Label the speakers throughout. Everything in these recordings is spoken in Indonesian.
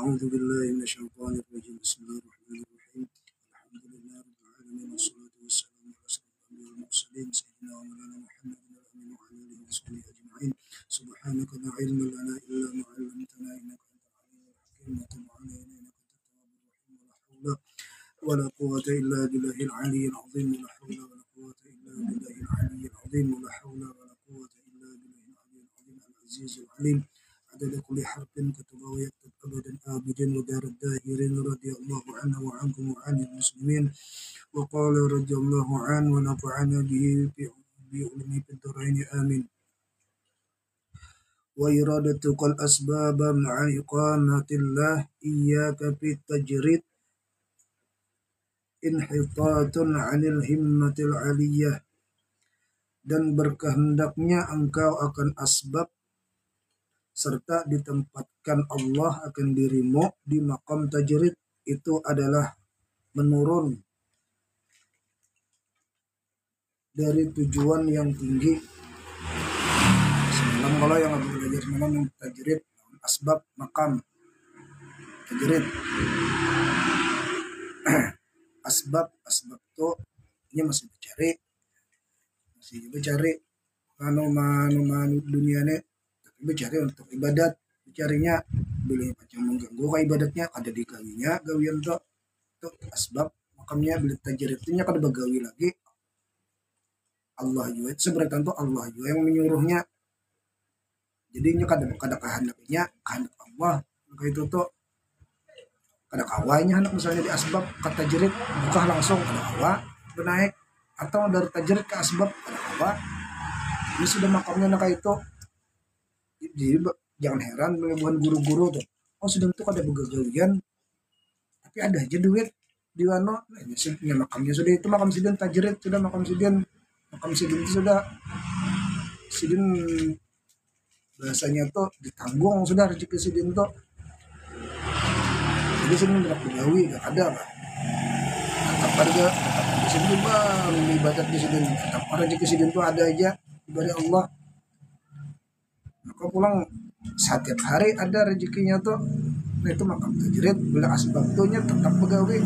Speaker 1: أعوذ بالله من الشيطان الرجيم بسم الله الرحمن الرحيم الحمد لله رب العالمين والصلاة والسلام على أشرف الأنبياء والمرسلين سيدنا ومولانا محمد الأمين وعلى آله وصحبه أجمعين سبحانك لا علم لنا إلا ما علمتنا إنك أنت العليم الحكيم وتب علينا إنك أنت التواب الرحيم ولا حول ولا قوة إلا بالله العلي العظيم ولا حول ولا قوة إلا بالله العلي العظيم ولا حول ولا قوة إلا بالله العلي العظيم العزيز العليم عدد كل حرف كتب ويكتب أبدا آبدا ودار الداهرين رضي الله عنه وعنكم وعن المسلمين وقال رضي الله عنه ونفعنا به بعلمه في الدارين آمين وإرادتك الأسباب مع إقامة الله إياك في التجريد انحطاط عن الهمة العلية dan berkehendaknya engkau akan asbab serta ditempatkan Allah akan dirimu di maqam tajrid itu adalah menurun dari tujuan yang tinggi. Semalam kalau yang aku belajar semalam yang tajrid asbab maqam tajrid asbab itu ini masih mencari manu dunianya, mencari untuk ibadat, mencarinya boleh macam mengganggu ke ibadatnya ada di gawinya gawian itu asbab makamnya beli tajridnya kada bagawi lagi Allah juga itu sebenarnya tentu Allah juga yang menyuruhnya jadinya kada kehendaknya kehendak Allah maka itu tuh kada kawanya hendak misalnya di asbab ke tajrid bukan langsung kada kawa bernaik atau dari tajrid ke asbab kada kawa ini sudah makamnya nak itu. Jadi jangan heran bukan guru-guru tuh. Oh sudah tuh ada begagawian, tapi ada aja duit di wano. Nah, ini makamnya sudah itu makam sidin tajrid sudah makam sidin itu sudah sidin bahasanya tuh ditanggung sudah rezeki sidin tuh. Jadi sidin tidak begawi gak ada lah. Tetap ada sidin bang ibadat di sidin. Tetap rezeki sidin tuh ada aja ibadah Allah. Maka pulang setiap hari ada rezekinya tuh. Nah itu makam tajrid bila asbab tuhnya tetap begawi.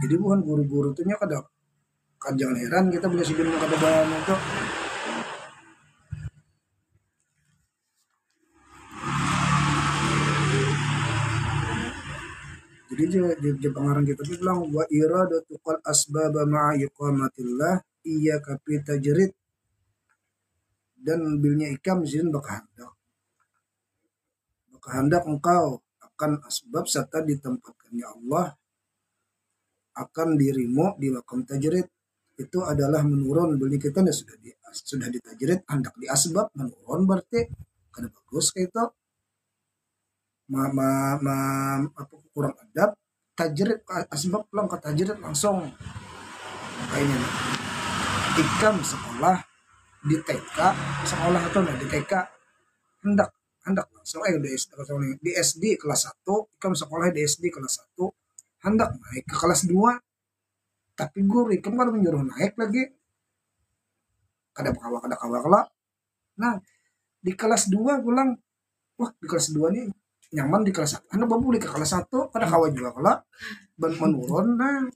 Speaker 1: Jadi bukan guru-guru tuhnya kada jangan heran kita bila sidin kada bahan itu. Jadi di pengarang kita bilang wa iradatukal asbaba ma'a iqamatillah iyyaka fi tajrid dan bilnya ikam zin bakahandak engkau akan asbab serta ditempatkannya Allah akan dirimu di maqam tajrid itu adalah menurun beli kita sudah ditajrid hendak di asbab menurun berarti kada bagus kayak itu apa kurang adab tajrid asbab pulang ke tajrid langsung kayaknya ikam sekolah di TK sekolah atau di TK hendak langsung di SD kelas 1 ikam sekolah di SD kelas 1 hendak naik ke kelas 2 tapi guru ikam kalau menyuruh naik lagi kada kawa. Nah di kelas 2 pulang wah di kelas 2 nih nyaman di kelas 1 anda boleh ke kelas 1 kada kawa juga kalau menurun. Nah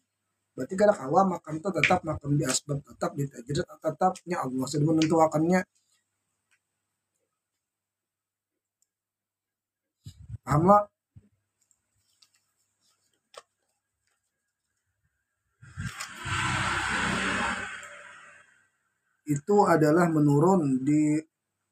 Speaker 1: berarti kada kawa makam itu tetap makam di asbab tetap di tajrid tetapnya Allah sudah menentukannya paham lah. Itu adalah menurun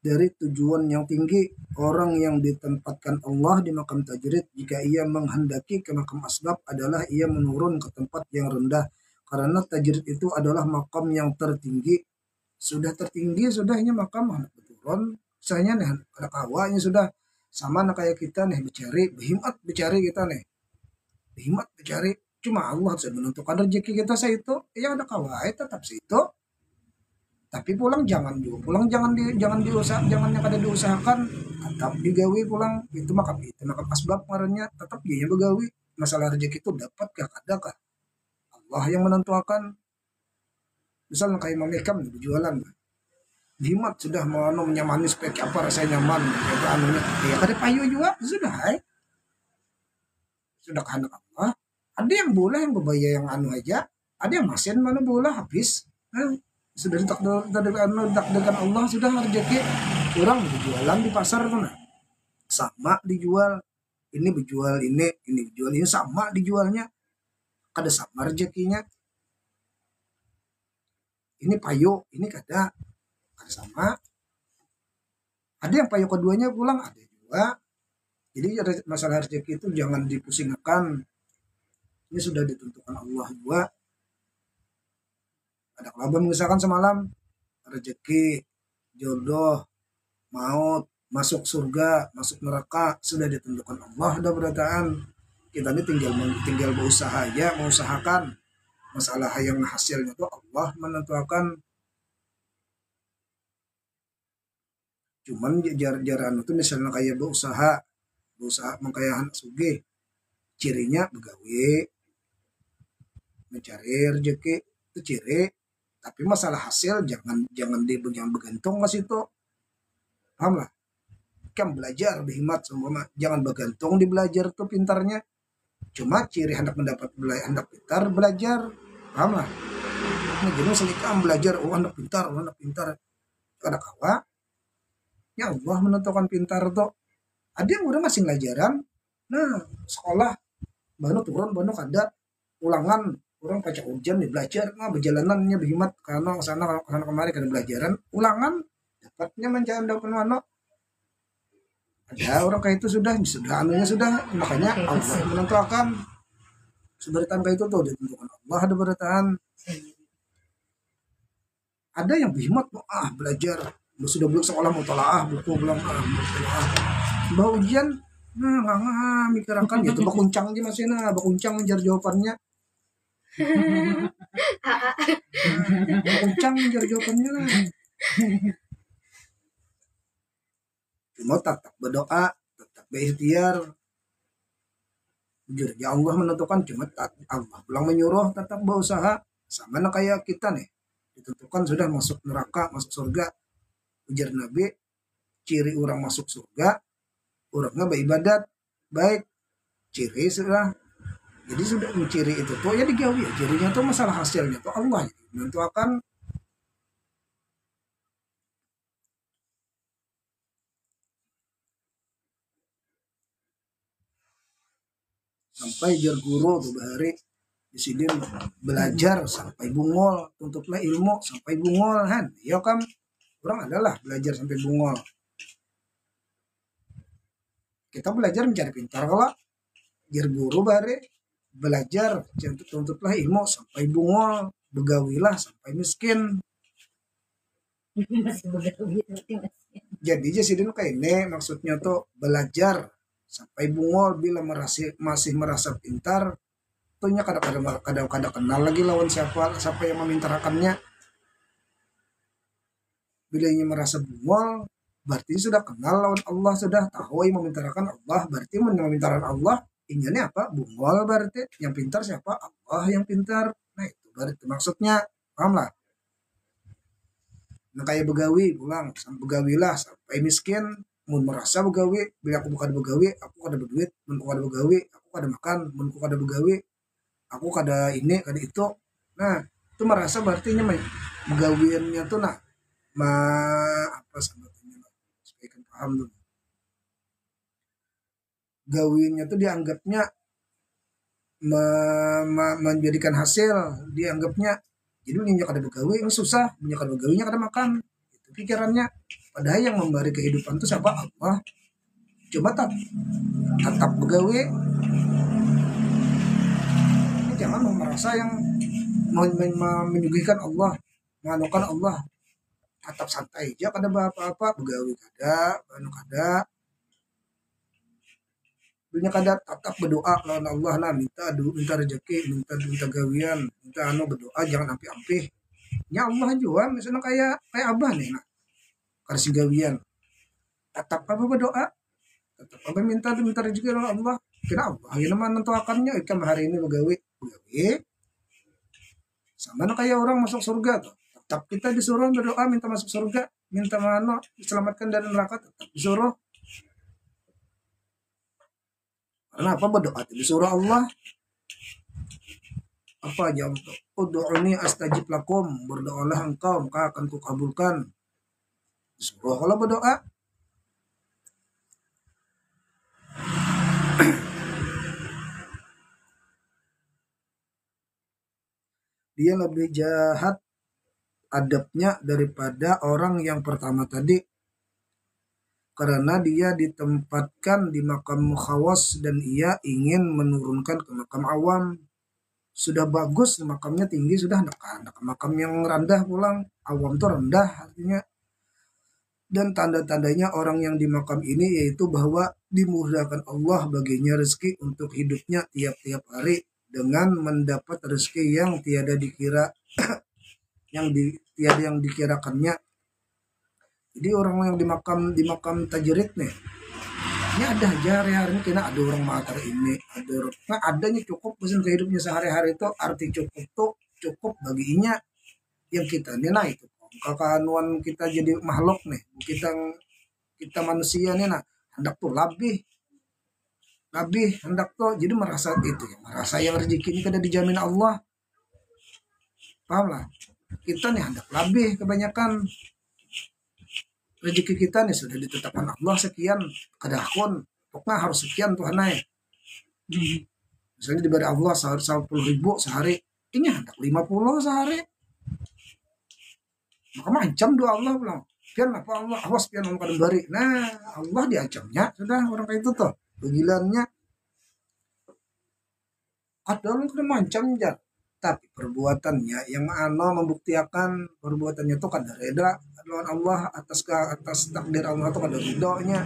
Speaker 1: dari tujuan yang tinggi. Orang yang ditempatkan Allah di makam tajrid jika ia menghendaki ke makam asbab adalah ia menurun ke tempat yang rendah karena tajrid itu adalah makam yang tertinggi. Sudah tertinggi sudahnya makam turun misalnya nih ada kawanya sudah sama nah kayak kita nih berhimmat kita nih berhimmat cuma Allah sudah menentukan rezeki kita saya itu ya ada kawai tetap situ. Tapi pulang jangan jangan diusahakan tetap digawi pulang itu makam asbab ngarannya tetap dia begawi masalah rezeki itu dapat kah ada kah Allah yang menentukan. misalnya kayak mamekam berjualan jimat sudah mau menyamani supaya apa rasanya nyaman itu anunya ya kada payu juga sudah sudah kehendak Allah. Ada yang boleh yang berbaya yang anu aja, ada yang masin mana boleh habis. Sudah ditakdirkan Allah sudah rezeki orang berjualan di pasar mana sama dijual ini dijual ini dijual ini sama dijualnya kada sama rezekinya ini payo ini kada sama ada yang payo keduanya pulang ada juga jadi masalah rezeki itu jangan dipusingkan ini sudah ditentukan Allah juga ada kabar misalkan semalam rezeki jodoh maut masuk surga masuk neraka sudah ditentukan Allah udah berataan kita ini tinggal berusaha aja mengusahakan masalah yang hasilnya itu Allah menentukan cuman jar-jaran itu misalnya kayak berusaha mengkaya anak sugih cirinya begawe mencari rezeki itu ciri tapi masalah hasil jangan bergantung ke situ paham lah kan belajar berhemat semua jangan bergantung di belajar tuh pintarnya cuma ciri hendak hendak pintar belajar paham lah ini jenis selikam belajar hendak pintar ada kawa ya Allah menentukan pintar tuh ada yang udah masih pelajaran nah sekolah baru turun baru kada ulangan orang baca ujian nih belajar berjalanannya berhemat karena sana kemari kada belajaran ulangan dapatnya menjadi mana ada orang kayak itu sudah anunya sudah makanya Allah menentukan seberitan kayak itu tuh ditentukan Allah ada beritaan ada yang berhemat belajar sudah belum sekolah mutolaah buku belum bah ujian mikirkan gitu bakuncang aja masih bakuncang menjar jawabannya bakuncang menjar jawabannya lah cuma tetap berdoa tetap berikhtiar jujur ya Allah menentukan cuma Allah pulang menyuruh tetap berusaha sama kayak kita nih ditentukan sudah masuk neraka masuk surga ujar Nabi ciri orang masuk surga orangnya beribadat baik ciri sudah jadi sudah menciri itu tuh ya digawi ya cirinya tuh masalah hasilnya tuh Allah menentukan sampai jar guru tuh bahari di sini belajar sampai bungol tuntutlah ilmu sampai bungol kan ya kan orang adalah belajar sampai bungol kita belajar mencari pintar kalau jar guru bahari belajar tuntutlah ilmu sampai bungol begawilah sampai miskin jadi jadi kayak ini maksudnya tuh belajar sampai bungol bila masih merasa pintar tuhnya kadang kenal lagi lawan siapa yang memintarakannya bila ingin merasa bungol berarti sudah kenal lawan Allah sudah tahu yang memintarakan Allah berarti memintarakan Allah ini apa bungol berarti yang pintar siapa Allah yang pintar nah itu berarti maksudnya paham lah nah kayak begawi pulang begawilah sampai miskin mun merasa begawi bila aku bukan begawi aku kada berduit mun aku kada begawi aku kada makan mun aku kada begawi aku kada ini kada itu nah itu merasa berarti begawiannya tuh nah apa sebetulnya supaya kan paham tuh gawiannya tuh dianggapnya menjadikan hasil dianggapnya jadi minyak kada begawi ini susah minyak kada begawinya kada makan itu pikirannya padahal yang memberi kehidupan itu siapa Allah coba tetap begawi jangan merasa yang menyuguhkan Allah menganukan Allah tetap santai aja kada apa-apa begawi kada dunia kada tetap berdoa lawan Allah lah minta rezeki minta gawian minta berdoa jangan ampi-ampi nya Allah juga misalnya kayak abah nih nah kasih gawian tetap apa berdoa tetap apa minta rezeki lawan Allah kira Allah ya nama nentuakannya ikan hari ini begawi sama kayak orang masuk surga tuh tetap kita disuruh berdoa minta masuk surga, minta mana diselamatkan dari neraka, tetap disuruh. Karena apa? Berdoa disuruh Allah. Apa aja untuk ud'uni astajib lakum, berdoalah engkau maka akan kukabulkan. Disuruh kalau berdoa. Dia lebih jahat adabnya daripada orang yang pertama tadi, karena dia ditempatkan di makam khawas dan ia ingin menurunkan ke makam awam. Sudah bagus makamnya tinggi, sudah anak makam yang rendah pulang. Awam tuh rendah artinya. Dan tanda-tandanya orang yang di makam ini yaitu bahwa dimudahkan Allah baginya rezeki untuk hidupnya tiap-tiap hari dengan mendapat rezeki yang tiada dikira tiada yang dikirakannya. Jadi orang yang di makam tajrid nih, ini ada aja hari-hari ini kena ada orang matar ini, ada orang, nah adanya cukup mesin kehidupnya sehari-hari itu. Arti cukup tuh cukup baginya yang kita nih, nah itu kekanuan kita jadi makhluk nih, kita manusia nih, nah hendak tuh lebih hendak tuh jadi merasa itu ya, merasa yang rezeki ini kada dijamin Allah, paham lah. Kita nih hendak lebih, kebanyakan rezeki kita nih sudah ditetapkan Allah sekian kedahkon, pokoknya harus sekian Tuhan naik. Misalnya diberi Allah 10.000 sehari, ini hendak 50 sehari, maka macam doa Allah bilang pian apa Allah awas pian Allah kadang bari. Nah Allah diancamnya sudah orang kayak itu tuh begilannya ada orang kena macam aja, tapi perbuatannya yang mana membuktikan perbuatannya itu kada reda lawan Allah atas takdir Allah itu kada ridhonya.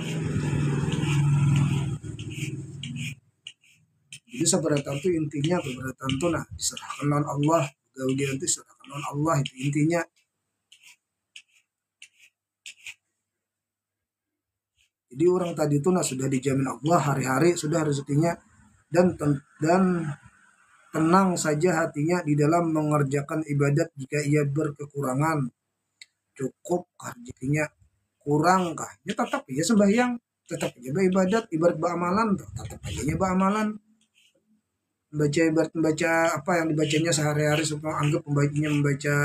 Speaker 1: Jadi seberatan itu intinya, keberatan itu nah diserahkan lawan Allah, gawian itu diserahkan lawan Allah, itu intinya. Jadi orang tadi itu nah sudah dijamin Allah hari-hari sudah rezekinya, dan tenang saja hatinya di dalam mengerjakan ibadat. Jika ia berkekurangan, cukup rezekinya, kurang kah ya tetap ya sembahyang, tetap aja ibadat, ibarat beramalan tetap aja beramalan, membaca apa yang dibacanya sehari-hari, supaya anggap pembacanya baca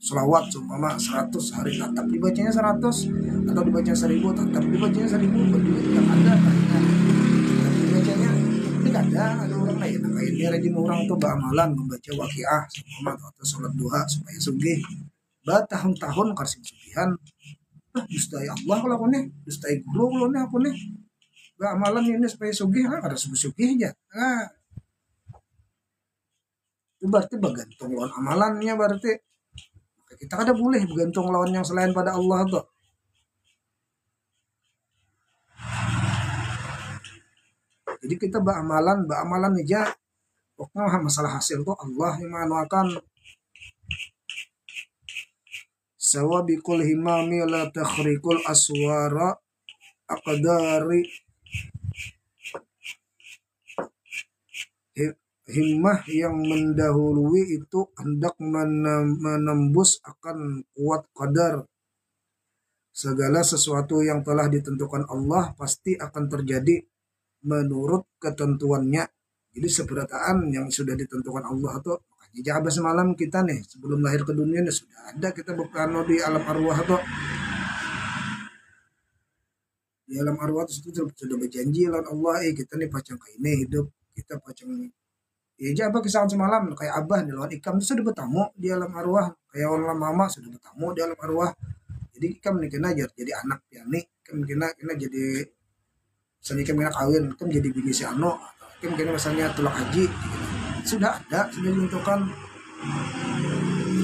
Speaker 1: selawat seumpama 100 hari tetap dibacanya 100, atau dibaca 1000 tetap dibacanya 1000. Berdua yang ada tapi dibacanya ini ada orang lain dia rajin orang tuh beramalan membaca waqiah seumpama atau sholat duha supaya sugih tahun-tahun kasih sugihan. Dustai Allah kalau aku nih, dustai guru kalau nih aku nih beramalan ini supaya sugih, ada sugih aja. Nah itu berarti bergantung lawan amalannya, berarti kita kada boleh bergantung lawan yang selain pada Allah tuh. Jadi kita beramalan aja, pokoknya masalah hasil tuh Allah yang manuakan. Sawabikul himami la takhrikul aswara aqdari. Himmah yang mendahului itu hendak menembus akan kuat qadar. Segala sesuatu yang telah ditentukan Allah pasti akan terjadi menurut ketentuannya. Jadi seberataan yang sudah ditentukan Allah itu, makanya jaga semalam kita nih sebelum lahir ke dunia nih sudah ada kita berplano di alam arwah tuh. Di alam arwah itu sudah berjanji lawan Allah, kita nih pacang kayak ini hidup, kita pacang ya aja kisah semalam kayak abah di lawan ikam itu sudah bertamu di alam arwah, kayak orang mama sudah bertamu di alam arwah. Jadi ikam nih kena jadi anak piani, ikam kena jadi misalnya ikam kena kawin, ikam jadi bini si ano, ikam kena misalnya tulak haji gitu. Sudah ada, sudah ditentukan.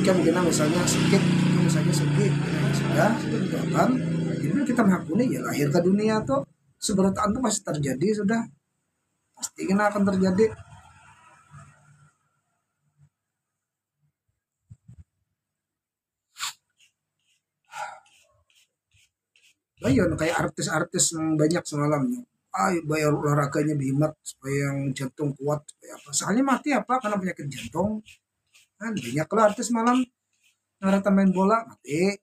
Speaker 1: Ikam kena misalnya sakit, ikam misalnya sakit, sudah ditentukan. Jadi kita menghakuni ya lahir ke dunia tuh seberataan tuh pasti terjadi, sudah pasti kena akan terjadi. Bayon kayak artis-artis yang banyak semalamnya, bayar olahraganya bimat supaya yang jantung kuat supaya apa, soalnya mati apa karena penyakit jantung. banyak kalau artis malam ngarata main bola mati.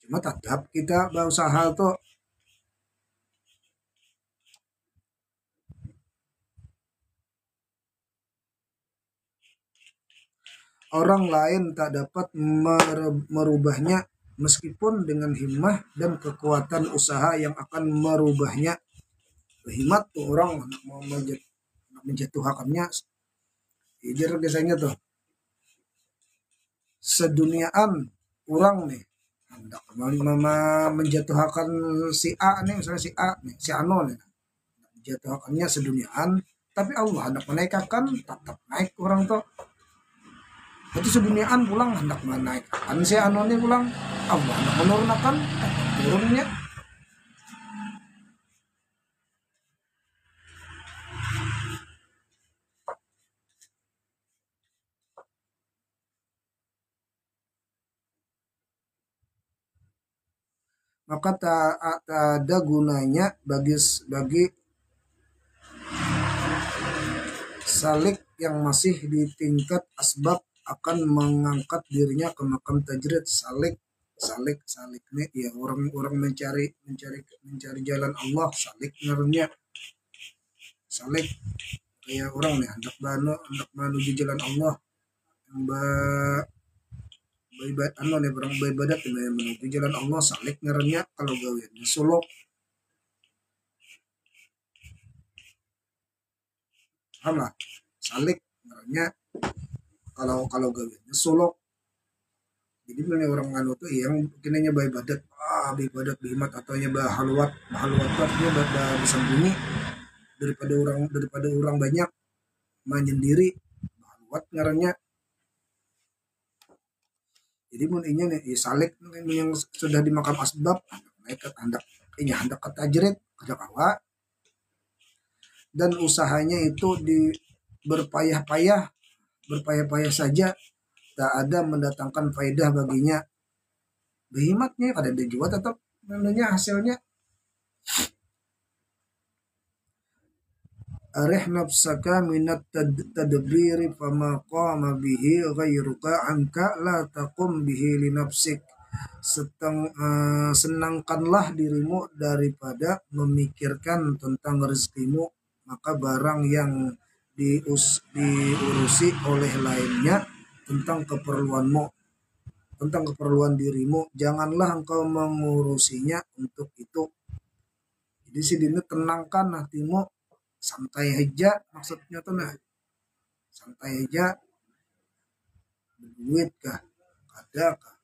Speaker 1: Cuma tetap kita berusaha tuh orang lain tak dapat merubahnya meskipun dengan himmah dan kekuatan usaha yang akan merubahnya. Himat tuh orang mau menjatuhkannya. Ijar biasanya tuh seduniaan orang nih hendak menjatuhkan si A nih, misalnya si A nih, si Ano nih, menjatuhkannya seduniaan, tapi Allah hendak menaikkan tetap naik orang tuh. Itu seduniaan pulang hendak menaikkan si Ano nih pulang, Allah hendak menurunkan tetap turunnya. Maka tak ada gunanya bagi salik yang masih di tingkat asbab akan mengangkat dirinya ke makam tajrid. Salik nih ya orang mencari jalan Allah, salik namanya. Salik kayak orang nih hendak menuju jalan Allah, yang anu nih orang beribadat menuju jalan Allah, salik ngarannya. Kalau gawiannya suluk, sama salik ngarannya. Kalau gawiannya suluk. Jadi punya orang anu tuh yang kinanya beribadat, beribadat bihimat atau nya bahalwat tuh bersembunyi daripada orang banyak menyendiri, bahalwat ngarannya. Jadi mun inya nih salik yang sudah di makam asbab naik ke hendak ke tajrid kada kawa, dan usahanya itu berpayah-payah saja tak ada mendatangkan faedah baginya. Behimatnya kada ada juga tetap menunya hasilnya. Arih nafsaka minat tadbiri fama qama bihi ghairuka anka la taqum bihi li nafsik. Senangkanlah dirimu daripada memikirkan tentang rezekimu, maka barang yang diurusi oleh lainnya tentang keperluan dirimu, janganlah engkau mengurusinya untuk itu. Jadi sidina tenangkan hatimu, santai aja maksudnya tuh nah, santai aja. Duit kah ada kah,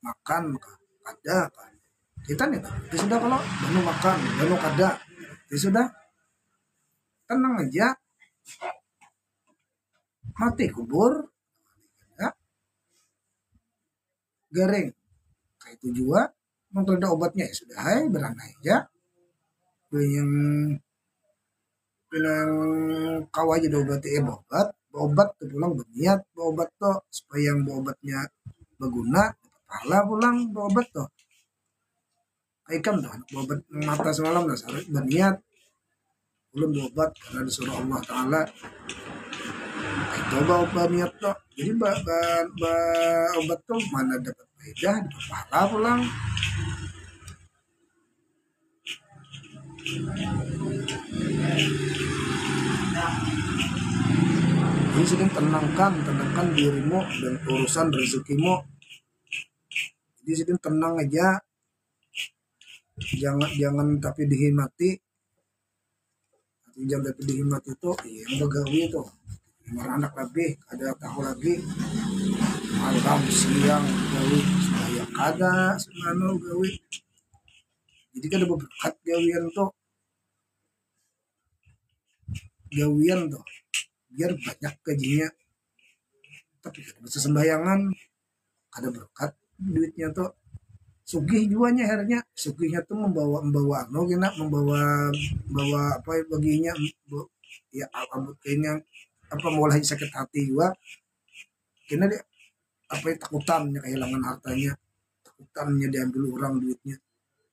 Speaker 1: makan kah ada kah, kita nih itu sudah. Kalau baru makan baru kada itu sudah, tenang aja, mati kubur ya, garing kayak itu juga. Nonton ada obatnya ya sudah, hai beranai aja. Yang bilang kau aja udah obat obat tuh pulang berniat obat tuh supaya yang obatnya berguna, pahala pulang obat tuh. Aikam tuh obat mata semalam lah berniat belum obat karena disuruh Allah Taala. Coba obat niat tuh, jadi obat tuh mana dapat faedah, dapat pahala pulang. Jadi sedang tenangkan dirimu dan urusan rezekimu. Jadi sedang tenang aja, jangan tapi dihimati. Jangan tapi dihimati itu yang begawi itu yang anak lebih ada tahu lagi malam siang gawi supaya kada semana gawi. Jadi kan ada berkat gawian tuh biar banyak gajinya, tapi kada bisa sembayangan, kada berkat duitnya tuh. Sugih juanya akhirnya, sugihnya tuh membawa membawa apa baginya ya kayaknya apa mulai sakit hati juga karena dia apa takutannya kehilangan hartanya, takutannya diambil orang duitnya.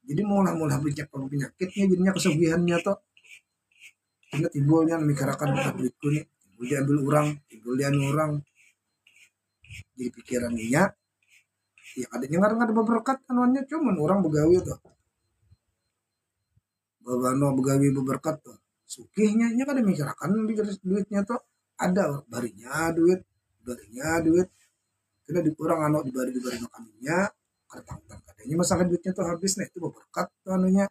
Speaker 1: Jadi mula-mula penyakitnya jadinya kesugihannya tuh karena timbulnya memikirkan duitku nih timbul diambil orang timbul diambil orang jadi pikiran dia ya adanya nggak ada berkat anuannya cuman orang begawi tuh babano begawi berkat tuh sugihnya nya kan memikirkan duitnya tuh ada barinya duit karena di orang anu dibari makannya karena katanya masalah duitnya tuh habis nah itu berkat tuh anunya.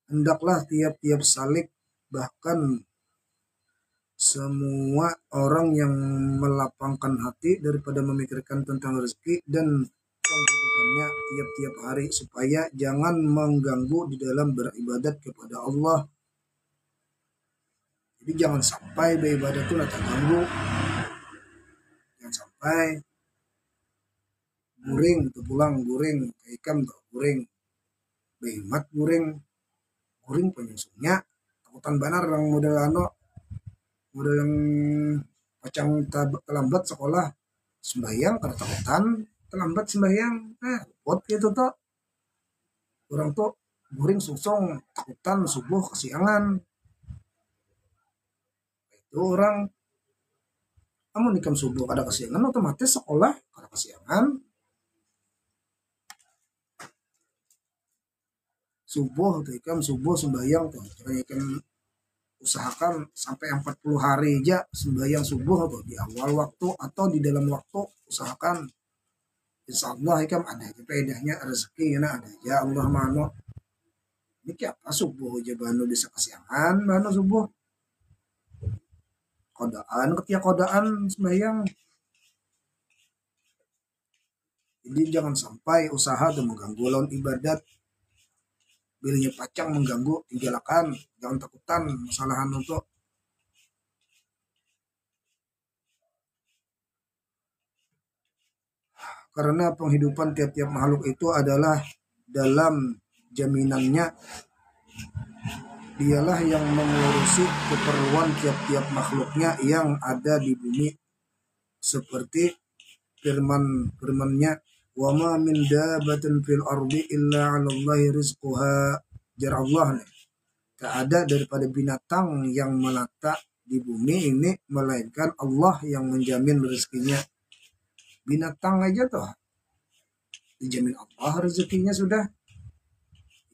Speaker 1: Hendaklah tiap-tiap salik bahkan semua orang yang melapangkan hati daripada memikirkan tentang rezeki dan kehidupannya tiap-tiap hari supaya jangan mengganggu di dalam beribadat kepada Allah. Jadi jangan sampai beribadat itu terganggu, jangan sampai guring tuh pulang guring ikam tuh guring bemat guring penyusunya takutan benar yang model model yang pacang terlambat sekolah sembahyang karena takutan terlambat sembahyang buat gitu tuh orang tuh guring susung takutan subuh kesiangan itu orang kamu nikam subuh ada kesiangan otomatis sekolah ada kesiangan subuh tuh ikam subuh sembahyang tuh jangan ikam usahakan sampai 40 hari aja sembahyang subuh tuh di awal waktu atau di dalam waktu usahakan insya Allah ikam ada aja pedahnya rezeki ya ada aja Allah mano ini apa subuh aja banu bisa kesiangan banu subuh kodaan ketia kodaan sembahyang jadi jangan sampai usaha tuh mengganggu lawan ibadat bilnya pacang mengganggu tinggalkan jangan takutan masalahan untuk karena penghidupan tiap-tiap makhluk itu adalah dalam jaminannya dialah yang mengurusi keperluan tiap-tiap makhluknya yang ada di bumi seperti firmannya wa ma min dabatin fil ardi illa 'ala Allahi rizquha jar Allah nih. Tak ada daripada binatang yang melata di bumi ini melainkan Allah yang menjamin rezekinya. Binatang aja tuh dijamin Allah rezekinya sudah.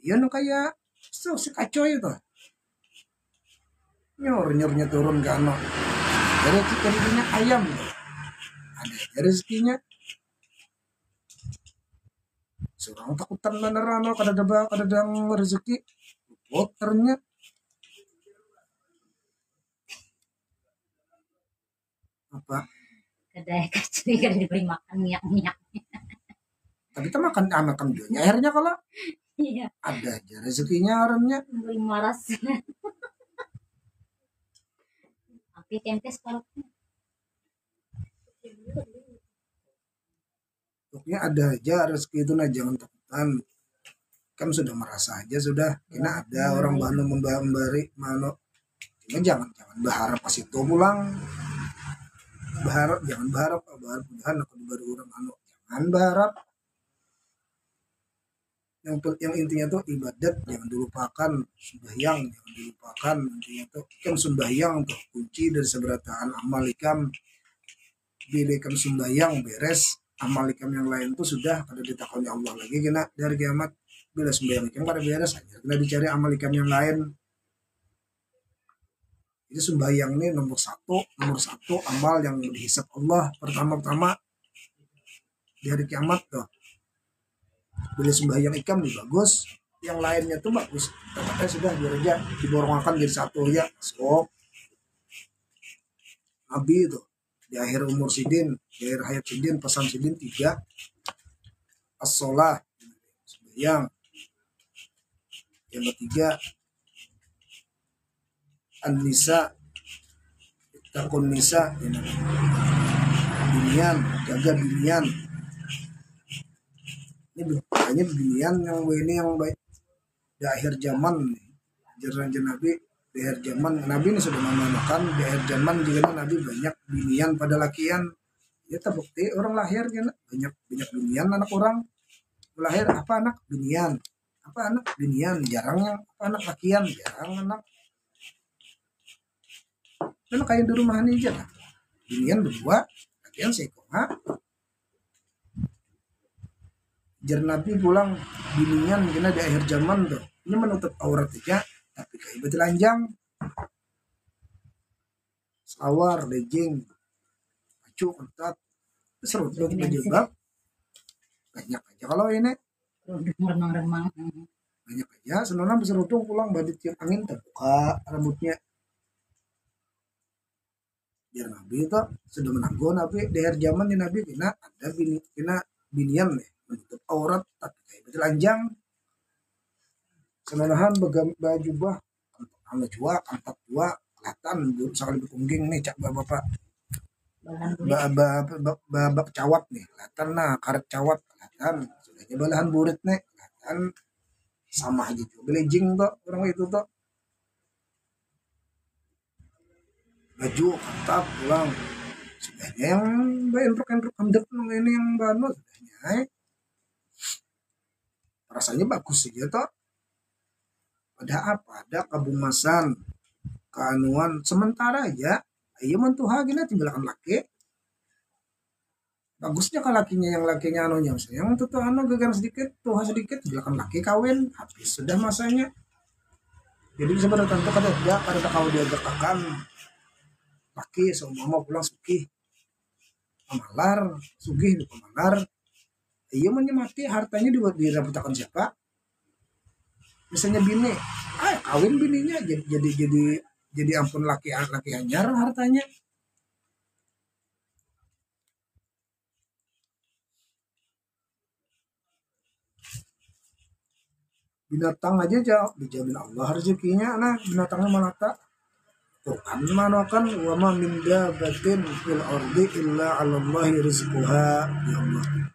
Speaker 1: Ya no kayak si kacau itu. Nyornya turun ke anak. Jadi rezekinya ayam tuh. Ada rezekinya. Seorang takutan beneran kada ada rezeki. Ternyata apa?
Speaker 2: Kada kacui kada diberi makan minyak.
Speaker 1: Tapi kita makan dunia akhirnya kalau
Speaker 2: Iya.
Speaker 1: ada aja rezekinya orangnya.
Speaker 2: Beri maras. Api tempe kalau
Speaker 1: pokoknya ada aja rezeki itu nah jangan takutan kan sudah merasa aja sudah kena ada orang Bandung memberi mano cuma jangan berharap pas itu pulang jangan berharap Tuhan aku baru orang anu jangan berharap yang intinya tuh ibadat jangan dilupakan sembahyang jangan dilupakan intinya tuh kan sembahyang tuh kunci dari seberataan amal ikam bila ikam sembahyang beres amal ikam yang lain tuh sudah kada ditakoni Allah lagi kena dari kiamat bila sembahyang ikam kada beres aja kena dicari amal ikam yang lain. Jadi sembahyang ini nomor satu amal yang dihisap Allah pertama di hari kiamat tuh bila sembahyang ikam nih bagus yang lainnya tuh bagus tapi sudah biar aja diborongkan jadi satu ya sok Nabi itu di akhir umur sidin di akhir hayat sidin pesan sidin 3 as-sholah sembahyang yang ketiga an-nisa takun nisa binian jaga binian ini hanya binian yang ini yang baik di akhir zaman jalan Nabi di akhir zaman Nabi ini sudah mengatakan di akhir zaman juga Nabi banyak binian pada lakian. Ya terbukti orang lahir kan banyak banyak binian anak orang lahir apa anak binian apa anak binian jarang yang apa anak lakian jarang anak kan kayak di rumah ini aja kan binian berdua lakian sekoma jar Nabi pulang binian kena di akhir zaman tuh ini menutup aurat aja tapi kayak betelanjang sawar lejeng pacu ketat seru tuh jilbab banyak aja kalau ini
Speaker 2: Kerudung remang-remang.
Speaker 1: banyak aja senona bisa rutung pulang badut tiup angin terbuka rambutnya biar Nabi itu sudah menanggung Nabi di akhir zaman di Nabi kena ada kena binian nih menutup aurat tapi kayak betelanjang senonahan baju bah anu jua kantak jua kelihatan sekali betungging nih cak bapak
Speaker 2: Balahan burit.
Speaker 1: babak cawat nih kelihatan nah karet cawat kelihatan sudahnya balahan burit nih kelihatan sama aja juga belejing tuh orang itu tuh baju ketat pulang sudahnya yang endrok handap ini yang bano sudahnya rasanya bagus aja tuh ada apa ada kebumasan keanuan sementara aja ayo mentuha gini tinggalkan laki bagusnya kalau lakinya anunya misalnya yang tuh anu gagal sedikit tuha sedikit tinggalkan laki kawin habis sudah masanya jadi sebenarnya tentu kada kau diajak akan laki semua mau pulang sugih pamalar sugih di pamalar iya menyemati hartanya diraputakan siapa misalnya bini kawin bininya jadi ampun laki anyar hartanya binatang aja jauh dijamin Allah rezekinya nah binatangnya malah tak Quran manakan wa ma min dabatin fil ardi illa 'ala Allahi rizquha ya Allah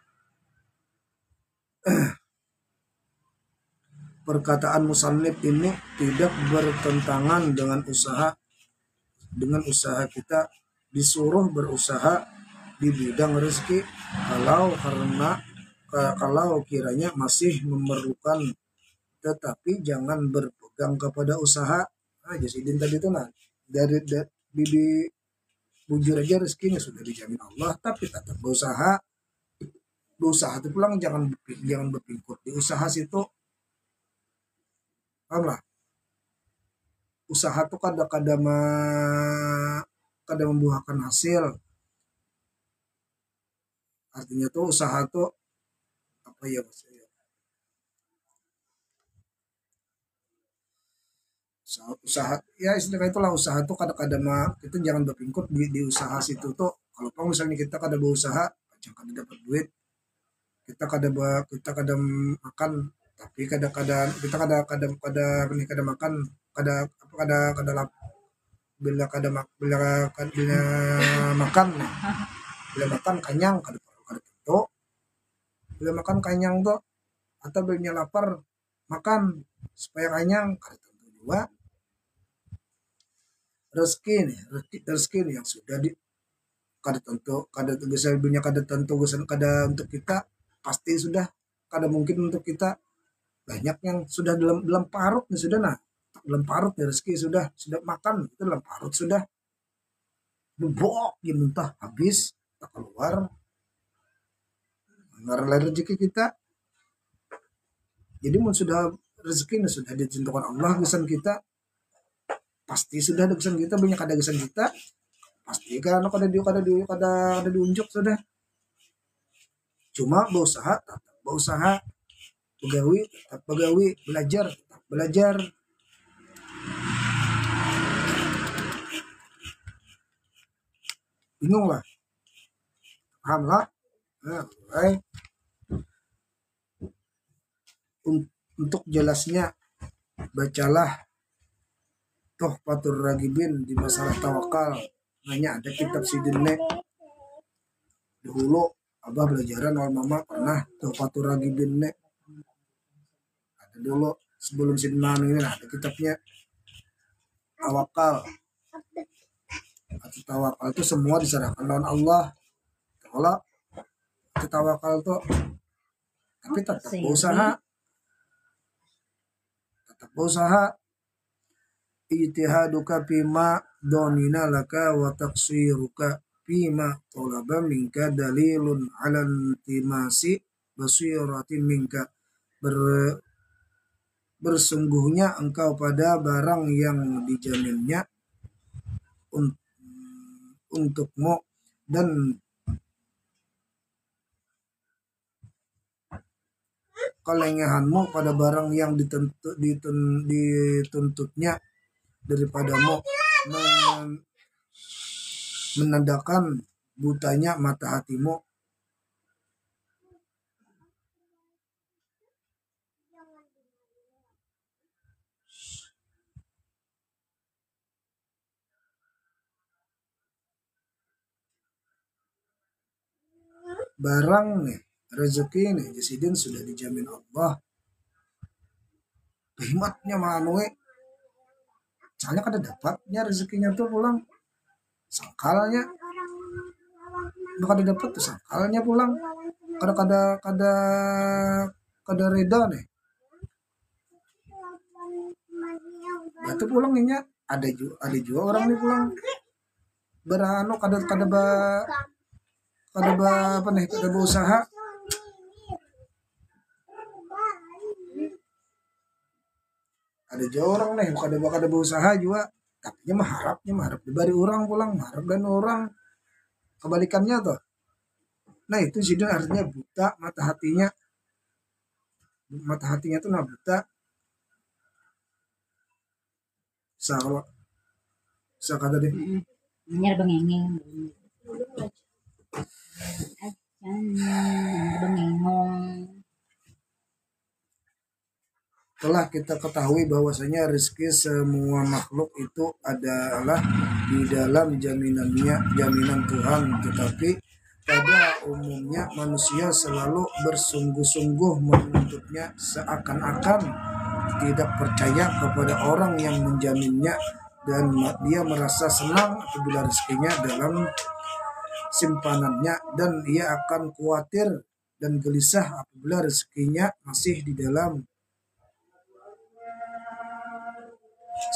Speaker 1: perkataan musannif ini tidak bertentangan dengan usaha kita disuruh berusaha di bidang rezeki kalau kiranya masih memerlukan tetapi jangan berpegang kepada usaha Jasidin tadi itu nah dari bujur aja rezekinya sudah dijamin Allah tapi tetap berusaha itu pulang jangan berpingkut di usaha situ paham lah usaha tuh kada membuahkan hasil artinya tuh usaha tuh apa ya maksudnya usaha ya istilahnya itulah usaha tuh kadang-kadang kita jangan berpingkut di usaha situ tuh kalau misalnya kita kada berusaha jangan kada dapat duit kita kada makan tapi kadang-kadang kita kada makan kada lap bila makan nah bila makan kanyang kada tentu bila makan kanyang tuh atau bila lapar makan supaya kanyang kada tentu juga rezeki nih yang sudah di kada tentu kada bisa punya kada tentu kada untuk kita pasti sudah kada mungkin untuk kita banyak yang sudah dalam parut nih sudah nah dalam parut nih rezeki sudah makan itu dalam parut sudah bubok gitu entah habis tak keluar ngarang rezeki kita jadi mun sudah rezeki nih sudah ditentukan Allah gesan kita pasti sudah ada gesan kita banyak ada gesan kita pasti kan kada diunjuk sudah cuma berusaha tetap begawi belajar bingung lah paham lah nah, untuk jelasnya bacalah Tuhfatur Ragibin di masalah tawakal hanya ada kitab Sidinne dahulu abah belajaran awal mama pernah Tuhfatur Ragibin ne ada dulu sebelum Sidin ini ada kitabnya tawakal. Atau tawakal itu semua diserahkan lawan Allah. Kalau tawakal itu tapi tetap berusaha, ijtihaduka fima domina laka wa taqsiruka fima talaba minka dalilun ala intimasi basiratin minka. Bersungguhnya engkau pada barang yang dijaminnya untukmu, dan kelengahanmu pada barang yang dituntutnya daripadamu, menandakan butanya mata hatimu. Barang nih, rezeki nih, jasidin sudah dijamin Allah. Himatnya manue, soalnya kada dapatnya rezekinya tuh pulang, sangkalnya kada dapat tuh sangkalnya pulang, kada reda nih. Batu pulang nih, ada juga orang nih pulang berano kada berusaha. Ada juga orang nih kada berusaha juga, tapi mah harap dibari orang pulang, harap dan orang kebalikannya tuh. Nah itu sih artinya buta mata hatinya tuh nah buta. Kata deh.
Speaker 2: Nyar bengengeng.
Speaker 1: Telah kita ketahui bahwasanya rezeki semua makhluk itu adalah di dalam jaminan Tuhan, tetapi pada umumnya manusia selalu bersungguh-sungguh menuntutnya, seakan-akan tidak percaya kepada orang yang menjaminnya, dan dia merasa senang apabila rezekinya dalam simpanannya, dan ia akan khawatir dan gelisah apabila rezekinya masih di dalam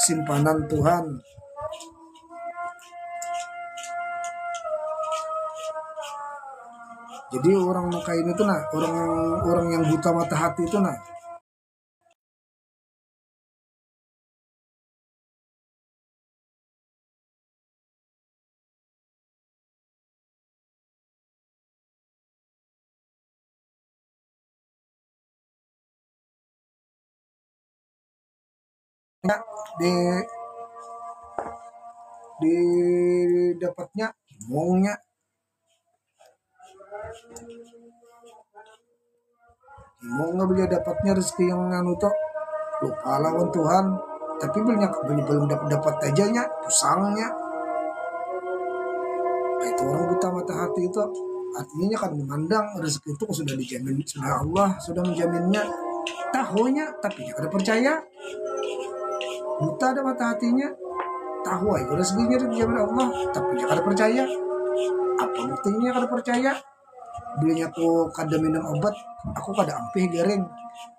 Speaker 1: simpanan Tuhan. Jadi orang muka ini tuh nah, orang yang buta mata hati itu nah, di dapatnya maunya mau nggak beli dapatnya rezeki yang anu tuh lupa lawan Tuhan, tapi belum dapat aja nya pusangnya. Nah, itu orang buta mata hati itu artinya kan memandang rezeki itu sudah dijamin, sudah Allah sudah menjaminnya, tahunya tapi kada percaya. Buta ada mata hatinya, tahu aja rezekinya dijamin Allah tapi dia kada percaya. Apa buktinya kada percaya? Belinya aku kada minum obat, aku kada ampih garing.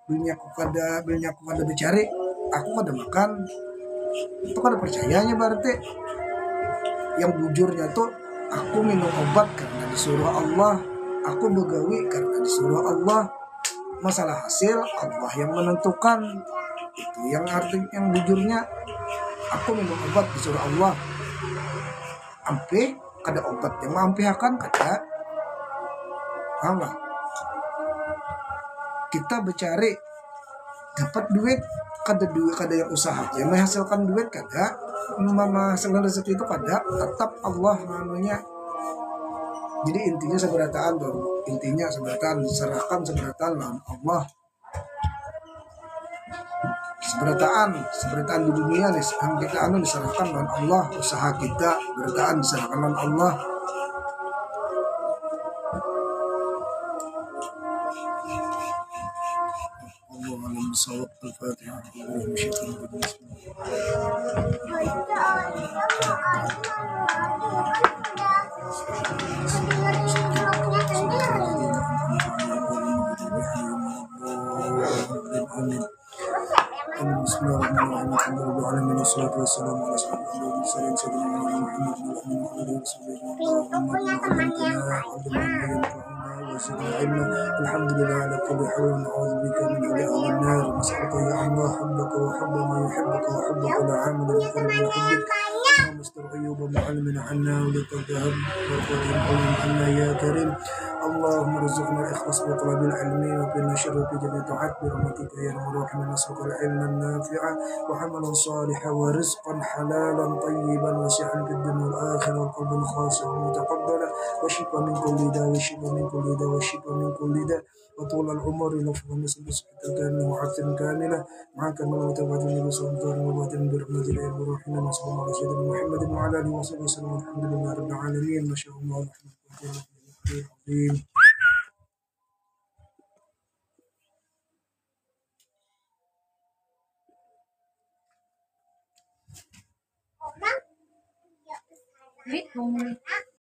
Speaker 1: Belinya aku kada bercari, aku kada makan. Itu kada percayanya berarti. Yang bujurnya tuh aku minum obat karena disuruh Allah, aku begawi karena disuruh Allah. Masalah hasil Allah yang menentukan. Itu yang yang bujurnya. Aku minum obat disuruh Allah, ampih kada obat yang mampihakan kada. Paham lah? Kita bercari dapat duit kada yang usaha yang menghasilkan duit kada, menghasilkan rezeki itu kada, tetap Allah namanya. Jadi intinya seberataan tuh, serahkan seberataan lawan Allah. Seberataan di dunia nih, kita diserahkan lawan Allah, usaha kita berataan diserahkan lawan Allah. Al-Fatihah. الحمد لله العالمين والصلاة والسلام على أشرف الأنبياء والمرسلين سيدنا محمد وعلى آله وصحبه أجمعين. اللهم علمتنا وعلمنا ما ينفعنا وزدنا علما. الحمد لله على كل حال ونعوذ بك من عذاب النار. نسألك يا الله حبك وحب ما يحبك وحب كل عامل بقلب يحبك. اللهم استر عيوب معلمنا عنا ولا تذهب بركة علم عنا يا كريم. اللهم ارزقنا الإخلاص بطلب العلم وقنا شر في جميع طاعات برحمتك يا ارحم الراحمين. نسألك العلم النافع وعملا صالحا ورزقا حلالا طيبا واسعا في الدنيا والآخرة وقلبا خاصا متقبلا وشفاء من كل داء وشفاء من كل داء وشفاء من كل داء وطول العمر لفظا نسأل صحة كاملة وعافية كاملة معك من وتبعد النبي صلى الله عليه وسلم برحمة الله الرحيم. وصلى الله على سيدنا محمد وعلى آله وصحبه وسلم. الحمد لله رب العالمين. ما شاء الله الرحمن الرحيم.
Speaker 2: Wait,